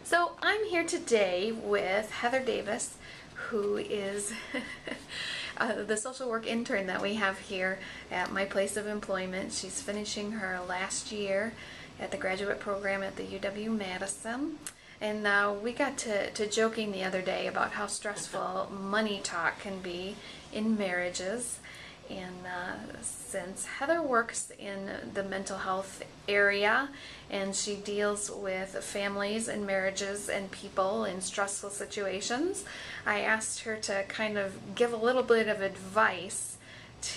So I'm here today with Heather Davis, who is the social work intern that we have here at my place of employment. She's finishing her last year at the graduate program at the UW-Madison. And we got to joking the other day about how stressful money talk can be in marriages. And since Heather works in the mental health area and she deals with families and marriages and people in stressful situations, I asked her to kind of give a little bit of advice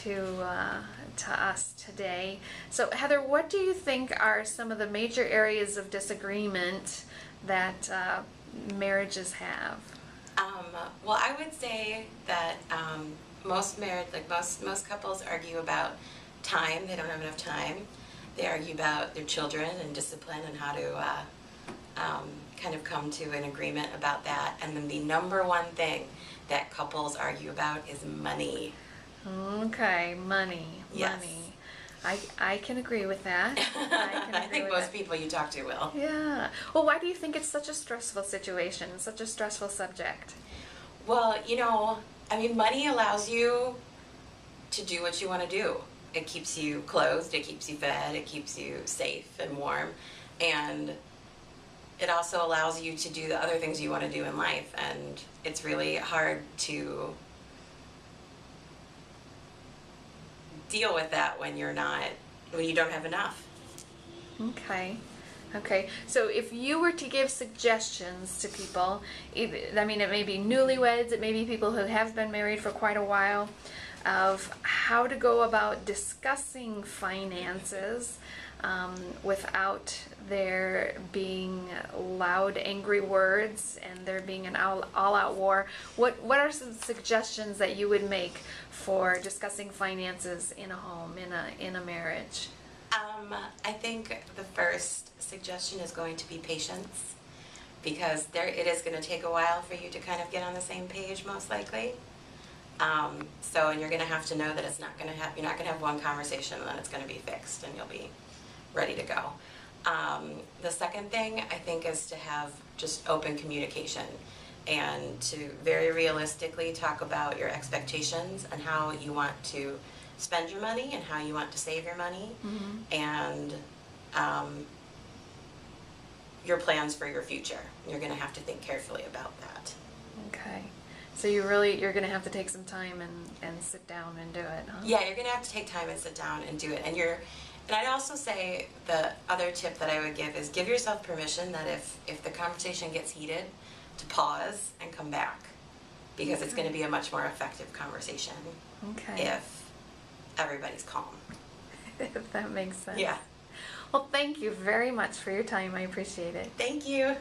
to us today. So Heather, what do you think are some of the major areas of disagreement that marriages have? Well, I would say that most couples argue about time. They don't have enough time. They argue about their children and discipline and how to kind of come to an agreement about that. And then the number one thing that couples argue about is money. Okay, money. Yes. Money. I can agree with that. I think most people you talk to will. Yeah. Well, why do you think it's such a stressful situation, such a stressful subject? Well, money allows you to do what you want to do. It keeps you clothed, it keeps you fed, it keeps you safe and warm, and it also allows you to do the other things you want to do in life, and it's really hard to deal with that when you don't have enough. Okay. Okay, so if you were to give suggestions to people, it may be newlyweds, it may be people who have been married for quite a while, of how to go about discussing finances without there being loud, angry words and there being an all-out war, what are some suggestions that you would make for discussing finances in a home, in a marriage? I think the first suggestion is going to be patience, because it is going to take a while for you to kind of get on the same page, most likely. And you're going to have to know that you're not going to have one conversation and then it's going to be fixed and you'll be ready to go. The second thing I think is to have just open communication and to very realistically talk about your expectations and how you want to spend your money and how you want to save your money, and your plans for your future. You're going to have to think carefully about that. Okay. So you're going to have to take some time and sit down and do it, huh? Yeah, you're going to have to take time and sit down and do it. And I'd also say the other tip that I would give is give yourself permission that if the conversation gets heated, to pause and come back, because it's going to be a much more effective conversation if everybody's calm. If that makes sense. Yeah. Well, thank you very much for your time. I appreciate it. Thank you.